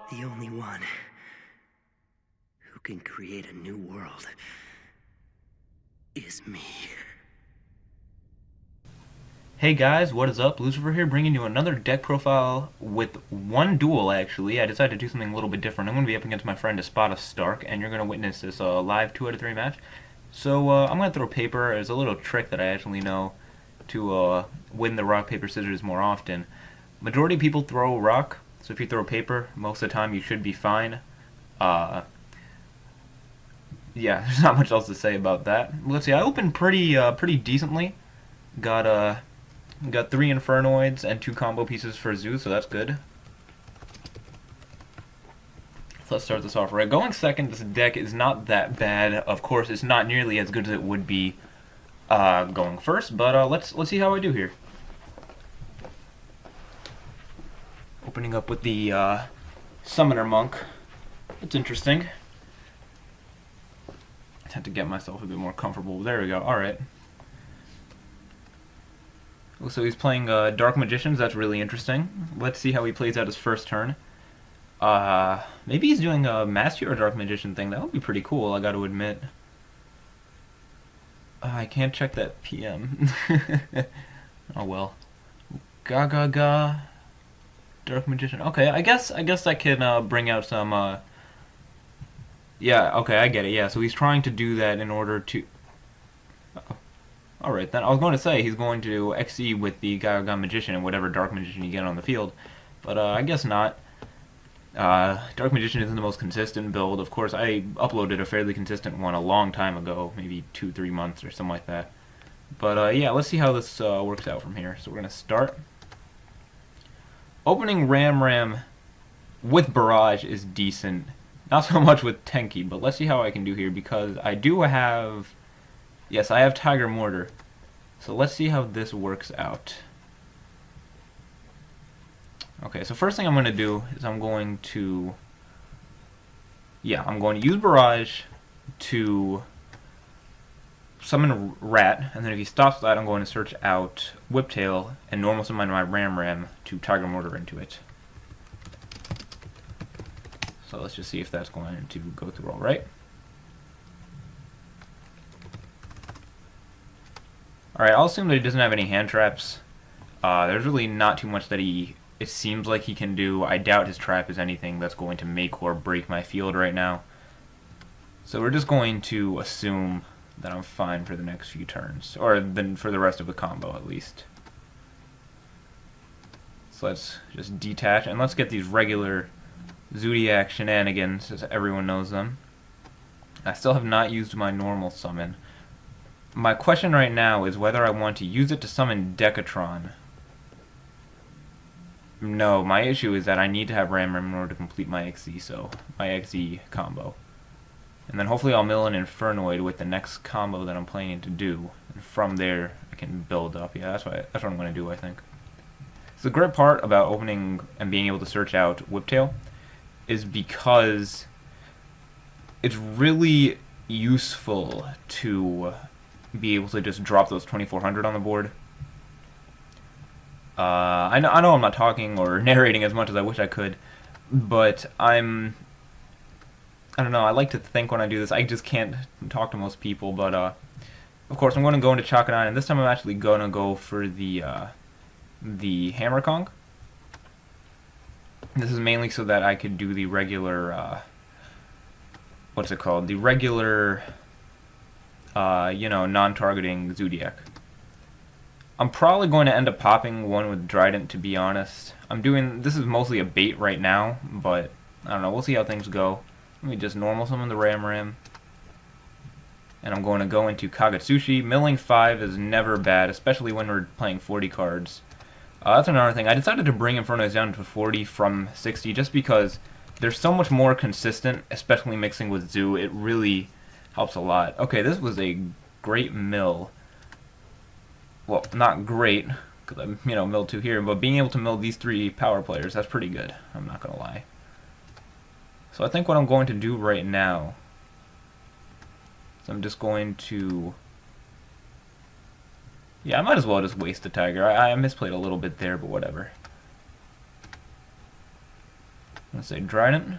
The only one who can create a new world is me. Hey guys, what is up? Lucifer here, bringing you another deck profile with one duel, actually. I decided to do something a little bit different. I'm going to be up against my friend Espada Stark, and you're going to witness this live 2 out of 3 match. So I'm going to throw paper. There's a little trick that I actually know to win the rock, paper, scissors more often. Majority of people throw rock, so if you throw paper, most of the time you should be fine. Yeah, there's not much else to say about that. Let's see, I opened pretty decently. Got 3 Infernoids and 2 combo pieces for Zoo, so that's good. So let's start this off right. Going second, this deck is not that bad. Of course, it's not nearly as good as it would be going first, but let's see how I do here. Opening up with the Summoner Monk. It's interesting. I had to get myself a bit more comfortable. There we go. All right. So he's playing Dark Magicians. That's really interesting. Let's see how he plays out his first turn. Maybe he's doing a Master or Dark Magician thing. That would be pretty cool, I gotta admit. I can't check that PM. Oh well. Ga. Dark Magician. Okay, I guess I can bring out some yeah, okay, I get it. Yeah, so he's trying to do that in order to Alright then, I was going to say he's going to XE with the Gaga Magician and whatever Dark Magician you get on the field, but I guess not. Dark Magician isn't the most consistent build. Of course, I uploaded a fairly consistent one a long time ago, maybe 2-3 months or something like that. But yeah, let's see how this works out from here. So we're going to start. Opening Ram with Barrage is decent. Not so much with Tenki, but let's see how I can do here, because I do have... Yes, I have Tiger Mortar. So let's see how this works out. Okay, so first thing I'm going to do is I'm going to use Barrage to summon a Rat, and then if he stops that, I'm going to search out Whiptail and normal summon my Ram to Tiger Mortar into it. So let's just see if that's going to go through all right. Alright, I'll assume that he doesn't have any hand traps. There's really not too much that it seems like he can do. I doubt his trap is anything that's going to make or break my field right now. So we're just going to assume that I'm fine for the next few turns. Or then for the rest of the combo, at least. So let's just detach, and let's get these regular Zodiac shenanigans, as everyone knows them. I still have not used my normal summon. My question right now is whether I want to use it to summon Decatron. No, my issue is that I need to have Ram in order to complete my XZ, so my XZ combo. And then hopefully I'll mill an Infernoid with the next combo that I'm planning to do. And from there, I can build up. Yeah, that's what I'm going to do, I think. So the great part about opening and being able to search out Whiptail is because it's really useful to be able to just drop those 2400 on the board. I know I'm not talking or narrating as much as I wish I could, but I don't know, I like to think when I do this. I just can't talk to most people, but of course I'm going to go into Chakanai, and this time I'm actually going to go for the Hammer Kong. This is mainly so that I could do the regular, what's it called? The regular, non-targeting Zodiac. I'm probably going to end up popping one with Trident, to be honest. This is mostly a bait right now, but I don't know, we'll see how things go. Let me just normal summon the Ram. And I'm going to go into Kagetsushi. Milling 5 is never bad, especially when we're playing 40 cards. That's another thing. I decided to bring Infernoids down to 40 from 60 just because they're so much more consistent, especially mixing with Zoo. It really helps a lot. Okay, this was a great mill. Well, not great, because I, milled 2 here, but being able to mill these 3 power players, that's pretty good. I'm not going to lie. So I think what I'm going to do right now is I'm just going to... Yeah, I might as well just waste the Tiger. I misplayed a little bit there, but whatever. Let's say Trident.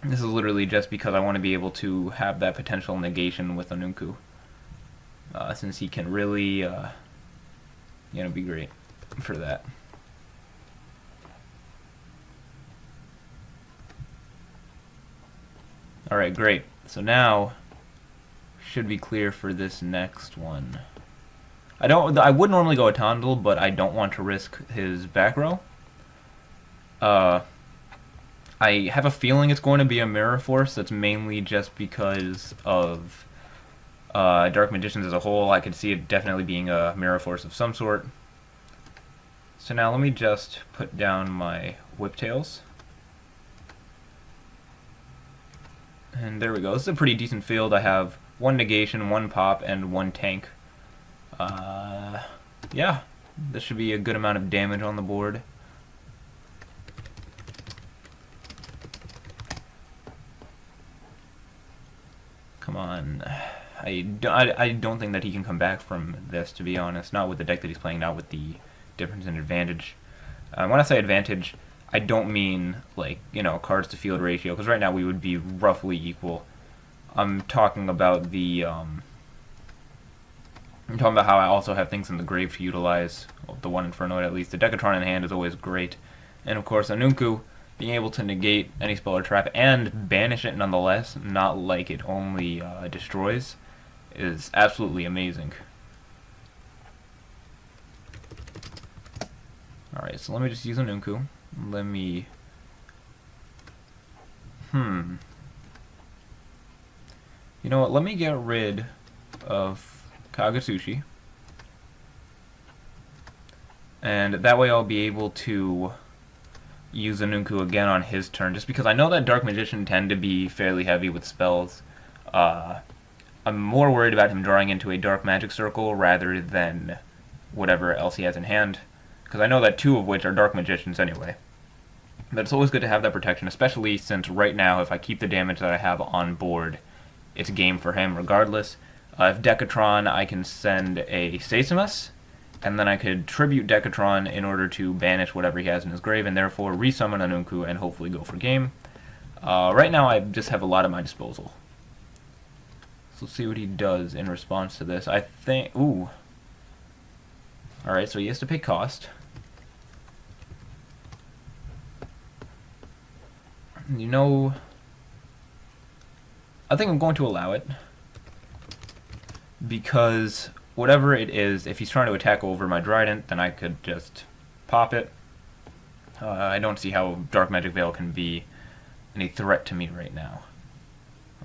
This is literally just because I want to be able to have that potential negation with Anunku. Since he can really, be great for that. Alright, great. So now, should be clear for this next one. I would normally go Automnal, but I don't want to risk his back row. I have a feeling it's going to be a Mirror Force. That's mainly just because of Dark Magicians as a whole. I could see it definitely being a Mirror Force of some sort. So now let me just put down my Whiptails. And there we go. This is a pretty decent field. I have 1 negation, 1 pop, and 1 tank. Yeah, this should be a good amount of damage on the board. Come on. I don't think that he can come back from this, to be honest. Not with the deck that he's playing, not with the difference in advantage. When I say advantage, I don't mean, like, cards to field ratio, because right now we would be roughly equal. I'm talking about the, I'm talking about how I also have things in the grave to utilize. Well, the one Infernoid, at least. The Decatron in hand is always great. And, of course, Anunku, being able to negate any spell or trap and banish it nonetheless, not like it only destroys, is absolutely amazing. Alright, so let me just use Anunku. Let me... You know what, let me get rid of Kagatsushi. And that way I'll be able to use Anunku again on his turn, just because I know that Dark Magician tend to be fairly heavy with spells. I'm more worried about him drawing into a Dark Magic Circle rather than whatever else he has in hand, because I know that 2 of which are Dark Magicians anyway. But it's always good to have that protection, especially since right now, if I keep the damage that I have on board, it's game for him regardless. If Decatron, I can send a Sasimus, and then I could tribute Decatron in order to banish whatever he has in his grave, and therefore resummon Anunku and hopefully go for game. Right now I just have a lot at my disposal. So let's see what he does in response to this. I think... Ooh. Alright, so he has to pay cost. I think I'm going to allow it. Because whatever it is, if he's trying to attack over my Trident, then I could just pop it. I don't see how Dark Magic Veil can be any threat to me right now.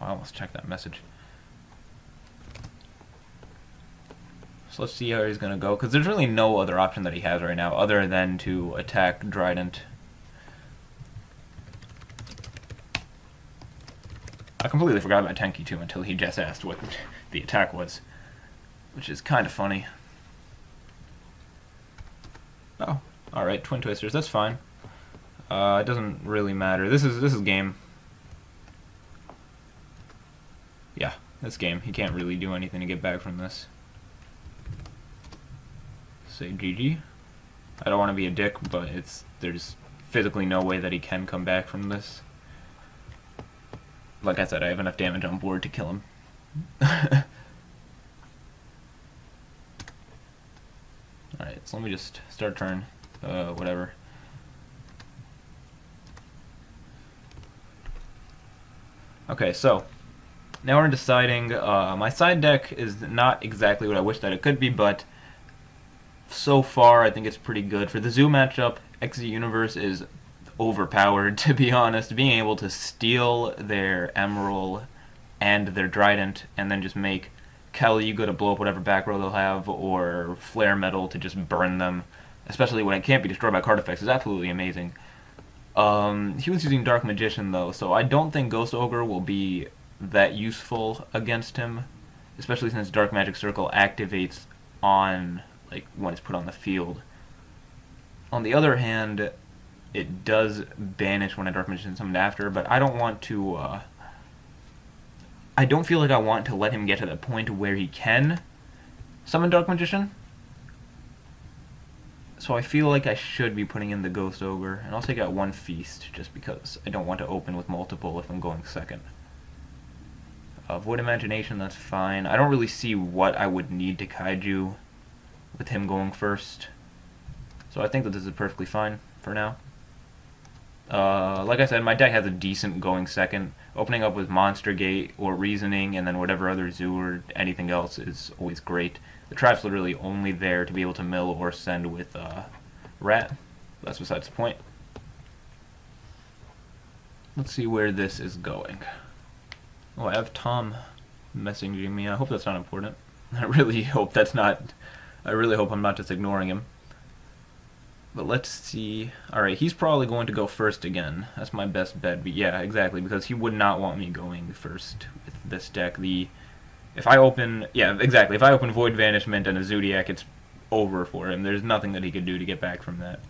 Oh, I almost checked that message. So let's see how he's going to go, because there's really no other option that he has right now other than to attack Trident. I completely forgot about Tenki too until he just asked what the attack was, which is kind of funny. Oh, alright, Twin Twisters, that's fine. It doesn't really matter. This is game. Yeah, this game. He can't really do anything to get back from this. Say GG. I don't want to be a dick, but there's physically no way that he can come back from this. Like I said, I have enough damage on board to kill him. Alright, so let me just start turn. Whatever. Okay, so now we're deciding. My side deck is not exactly what I wish that it could be, but so far I think it's pretty good. For the Zoo matchup, XZ Universe is overpowered, to be honest. Being able to steal their Emerald and their Trident and then just make Kali Yuga to blow up whatever back row they'll have, or Flare Metal to just burn them, especially when it can't be destroyed by card effects, is absolutely amazing. He was using Dark Magician though, so I don't think Ghost Ogre will be that useful against him, especially since Dark Magic Circle activates on, like, when it's put on the field. On the other hand, it does banish when a Dark Magician is summoned after, but I don't want to, I don't feel like I want to let him get to the point where he can summon Dark Magician. So So I feel like I should be putting in the Ghost Ogre, and I'll take out one Feast, just because I don't want to open with multiple if I'm going second. Void Imagination, that's fine. I don't really see what I would need to Kaiju with him going first. So I think that this is perfectly fine for now. Like I said, my deck has a decent going second. Opening up with Monster Gate or Reasoning and then whatever other zoo or anything else is always great. The trap's literally only there to be able to mill or send with Rat. That's besides the point. Let's see where this is going. Oh, I have Tom messaging me. I hope that's not important. I really hope that's not... I really hope I'm not just ignoring him. But let's see. Alright, he's probably going to go first again. That's my best bet. But yeah, exactly, because he would not want me going first with this deck. If I open... Yeah, exactly. If I open Void Vanishment and a Zodiac, it's over for him. There's nothing that he could do to get back from that.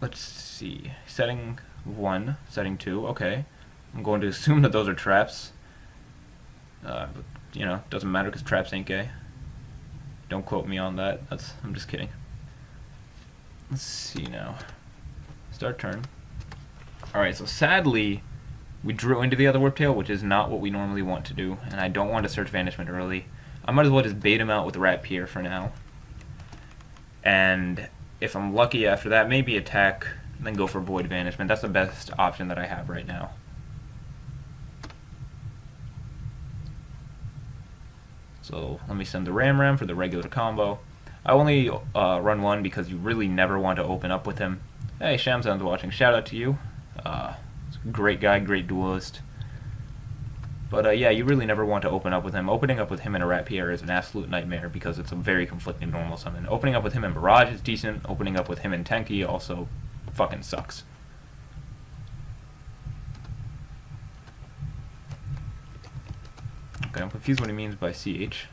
Let's see. Setting 1, setting 2, okay. I'm going to assume that those are traps. But, you know, doesn't matter because traps ain't gay. Don't quote me on that. I'm just kidding. Let's see now. Start turn. Alright, so sadly, we drew into the other Whiptail, which is not what we normally want to do, and I don't want to search Vanishment early. I might as well just bait him out with the Rat Pier for now. And if I'm lucky after that, maybe attack, then go for Void Vanishment. That's the best option that I have right now. So let me send the Ram for the regular combo. I only run one because you really never want to open up with him. Hey, Shamsan's watching. Shout out to you. Great guy, great duelist. But yeah, you really never want to open up with him. Opening up with him in a Rat Pierre is an absolute nightmare because it's a very conflicting normal summon. Opening up with him in Barrage is decent. Opening up with him in Tenki also fucking sucks. Okay, I'm confused what he means by CH.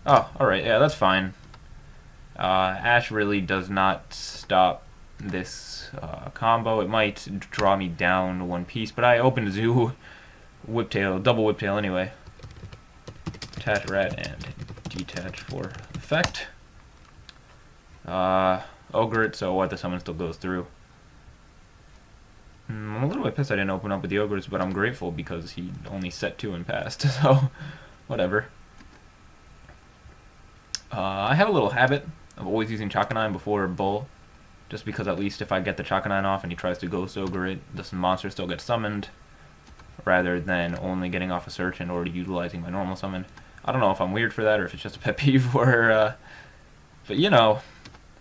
Oh, alright, yeah, that's fine. Ash really does not stop this combo. It might draw me down one piece, but I opened Zoo, Whiptail, double Whiptail anyway. Attach Rat and detach for effect. Ogre it, so what, the summon still goes through. I'm a little bit pissed I didn't open up with the Ogres, but I'm grateful because he only set 2 and passed, so whatever. I have a little habit of always using Chakanine before Bull, just because at least if I get the Chakanine off and he tries to Ghost Ogre it, this monster still gets summoned, rather than only getting off a search and already utilizing my normal summon. I don't know if I'm weird for that or if it's just a pet peeve or, but you know,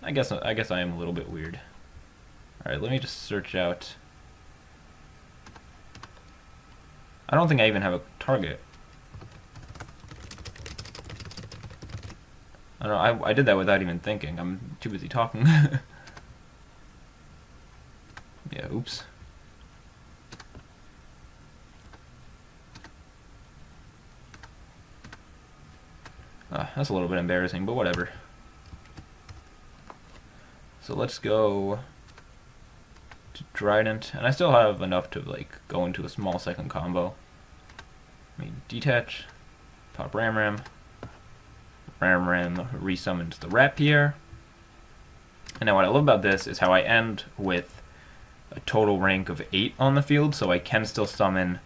I guess I am a little bit weird. Alright, let me just search out. I don't think I even have a target. I don't know, I did that without even thinking. I'm too busy talking. Yeah, oops. That's a little bit embarrassing, but whatever. So let's go to Trident, and I still have enough to like go into a small second combo. Let me detach, pop Ram, resummons the Rat Pier. And now what I love about this is how I end with a total rank of 8 on the field, so I can still summon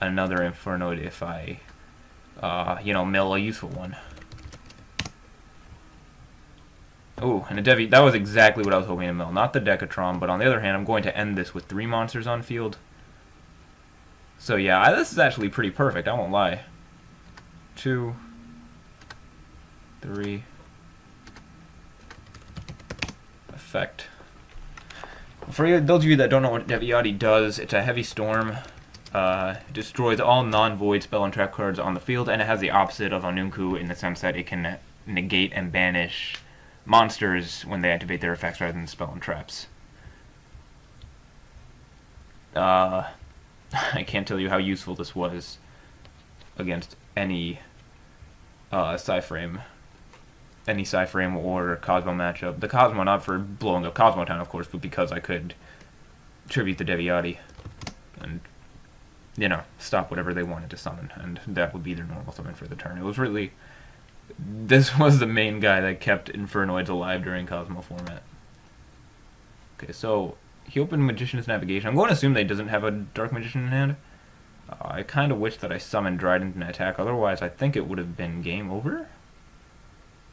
another Infernoid if I, you know, mill a useful one. Oh, and a Devi, that was exactly what I was hoping to mill. Not the Decatron, but on the other hand, I'm going to end this with 3 monsters on field. So yeah, this is actually pretty perfect, I won't lie. 2, 3, effect. For those of you that don't know what Deviati does, it's a heavy storm. Destroys all non-void spell and trap cards on the field, and it has the opposite of Anunku in the sense that it can negate and banish monsters when they activate their effects rather than spell and traps. I can't tell you how useful this was against any Psy-Frame or Cosmo matchup. The Cosmo not for blowing up Cosmo Town, of course, but because I could tribute the Deviati and, you know, stop whatever they wanted to summon, and that would be their normal summon for the turn. It was really This was the main guy that kept Infernoids alive during Cosmo format. Okay, so he opened Magician's Navigation. I'm going to assume that he doesn't have a Dark Magician in hand. I kind of wish that I summoned Dryden in attack, otherwise I think it would have been game over.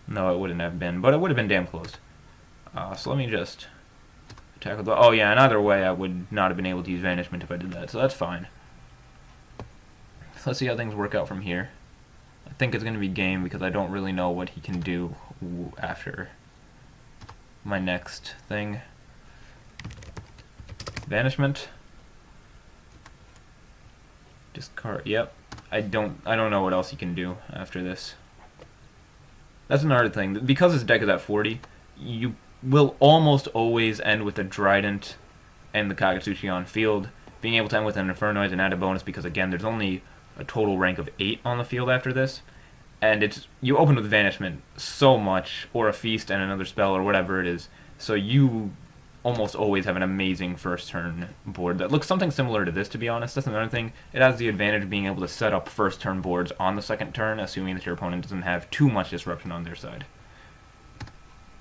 No, it wouldn't have been, but it would have been damn close. So let me just attack with the... Oh yeah, and either way I would not have been able to use Vanishment if I did that, so that's fine. So let's see how things work out from here. I think it's going to be game because I don't really know what he can do after my next thing. Vanishment. Discard. Yep. I don't know what else he can do after this. That's another thing. Because his deck is at 40, you will almost always end with a Trident and the Kagetsuchi on field. Being able to end with an Infernoid and add a bonus because, again, there's only a total rank of 8 on the field after this. And it's you open with Vanishment so much, or a Feast and another spell, or whatever it is. So you almost always have an amazing first turn board that looks something similar to this, to be honest. That's another thing. It has the advantage of being able to set up first turn boards on the second turn, assuming that your opponent doesn't have too much disruption on their side.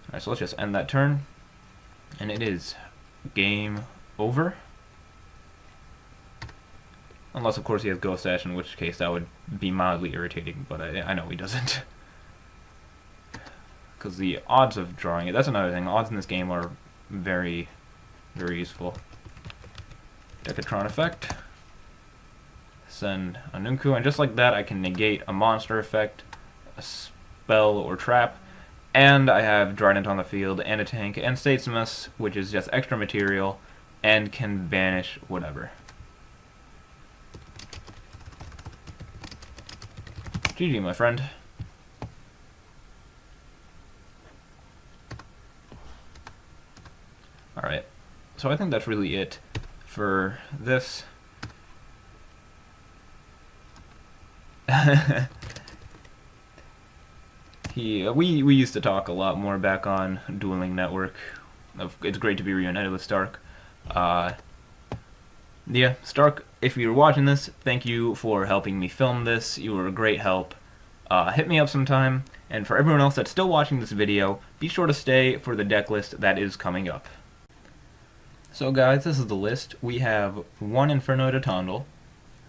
Alright, so let's just end that turn. And it is game over. Unless, of course, he has Ghost Sash, in which case that would be mildly irritating, but I know he doesn't. Because the odds of drawing it, that's another thing. Odds in this game are very, very useful. Decatron effect. Send a Nunku, and just like that I can negate a monster effect, a spell or trap, and I have Trident on the field, and a tank, and Statesmas, which is just extra material, and can banish whatever. GG, my friend. Alright, so I think that's really it for this. We used to talk a lot more back on Dueling Network. It's great to be reunited with Stark. Yeah, Stark, if you're watching this, thank you for helping me film this. You were a great help. Hit me up sometime. And for everyone else that's still watching this video, be sure to stay for the deck list that is coming up. So guys, this is the list. We have 1 Infernoid Atondal,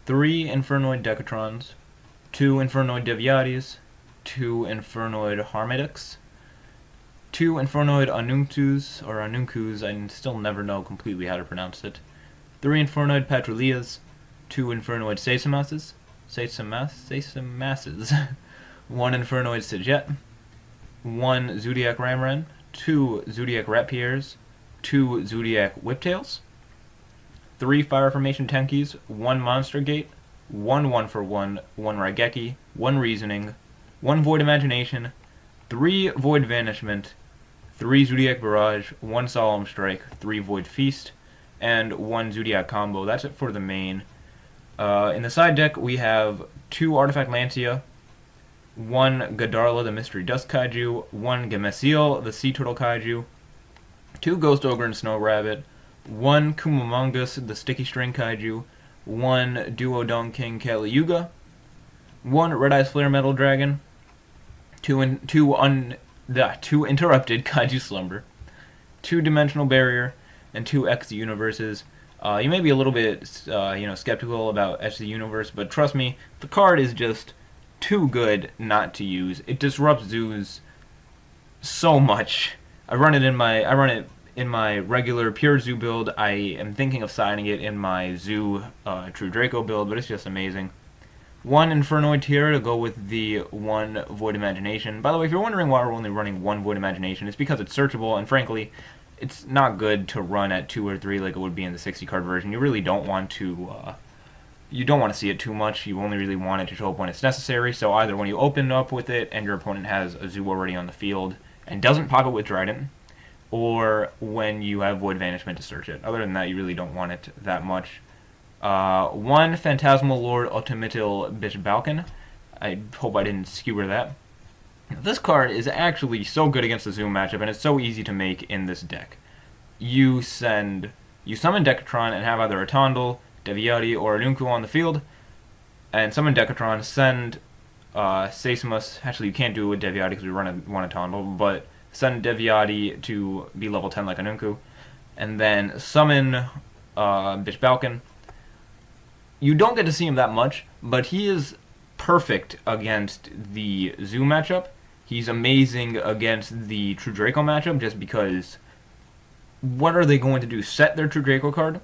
3 Infernoid Decatrons, 2 Infernoid Deviatis, 2 Infernoid Harmedics, 2 Infernoid Anunkus, or Anunkus, I still never know completely how to pronounce it, 3 Infernoid Patrullias, 2 Infernoid Sesamases, 1 Infernoid Sijet, 1 Zodiac Ramran, 2 Zodiac Ratpiers, 2 Zodiac Whiptails, 3 Fire Formation Tenkies, 1 Monster Gate, 1 1-for-1, 1 Raigeki, 1 Reasoning, 1 Void Imagination, 3 Void Vanishment, 3 Zodiac Barrage, 1 Solemn Strike, 3 Void Feast, and 1 Zodiac Combo. That's it for the main. In the side deck, we have 2 Artifact Lancia, 1 Gadarla, the Mystery Dust Kaiju, 1 Gemesiel, the Sea Turtle Kaiju, 2 Ghost Ogre and Snow Rabbit, 1 Kumamongus, the Sticky String Kaiju, 1 Duodong King Kali-Yuga, 1 Red Eyes Flare Metal Dragon, 2 Interrupted Kaiju Slumber, 2 Dimensional Barrier, and 2 X Universes. You may be a little bit, skeptical about X Universe, but trust me, the card is just too good not to use. It disrupts zoos so much. I run it in my regular pure zoo build. I am thinking of signing it in my zoo True Draco build, but it's just amazing. 1 Infernoid tier to go with the 1 Void Imagination. By the way, if you're wondering why we're only running 1 Void Imagination, it's because it's searchable, and frankly, it's not good to run at 2 or 3 like it would be in the 60 card version. You really don't want to see it too much. You only really want it to show up when it's necessary. So either when you open up with it and your opponent has a zoo already on the field and doesn't pop it with Trident, or when you have Void Vanishment to search it. Other than that, you really don't want it that much. 1 Phantasmal Lord Ultimatil Bishop Balkan. I hope I didn't skewer that. This card is actually so good against the Zoom matchup, and it's so easy to make in this deck. You summon Decatron and have either a Tondal, Deviati, or a Nunku on the field, and summon Decatron, send Seismus. Actually, you can't do it with Deviati because we want a Tondel, but send Deviati to be level 10 like an Unku. And then summon Bish Balkan. You don't get to see him that much, but he is perfect against the Zoo matchup. He's amazing against the True Draco matchup just because what are they going to do? Set their True Draco card?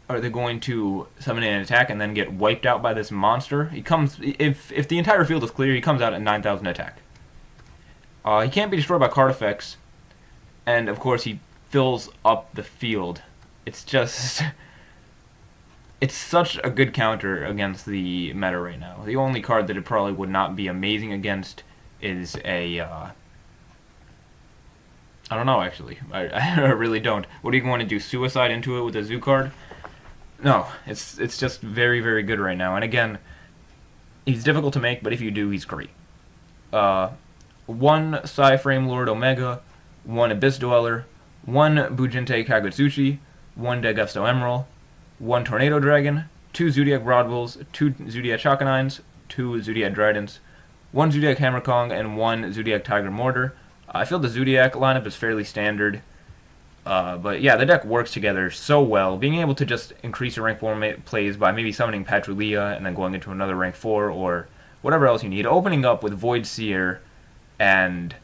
Are they going to summon an attack and then get wiped out by this monster? He comes if the entire field is clear, he comes out at 9,000 attack. He can't be destroyed by card effects, and of course he fills up the field. It's just it's such a good counter against the meta right now. The only card that it probably would not be amazing against is a I don't know, actually. I really don't. What are you going to do? Suicide into it with a Zoo card? No, it's just very, very good right now. And again, he's difficult to make, but if you do, he's great. One Psy-Frame Lord Omega, one Abyss Dweller, one Bujinte Kagutsuchi, one Daigusto Emerald, one Tornado Dragon, two Zodiac Broadwills, two Zodiac Chakanines, two Zodiac Dridents, one Zodiac Hammer Kong, and one Zodiac Tiger Mortar. I feel the Zodiac lineup is fairly standard. But yeah, the deck works together so well. Being able to just increase your rank 4 plays by maybe summoning Patrulia and then going into another rank 4 or whatever else you need. Opening up with Void Seer and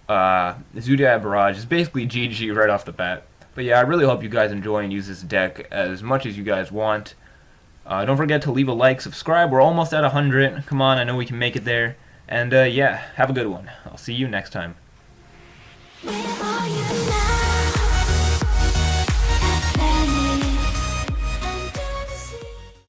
Zodiac Barrage is basically GG right off the bat. But yeah, I really hope you guys enjoy and use this deck as much as you guys want. Don't forget to leave a like, subscribe. We're almost at 100. Come on, I know we can make it there. And yeah, have a good one. I'll see you next time.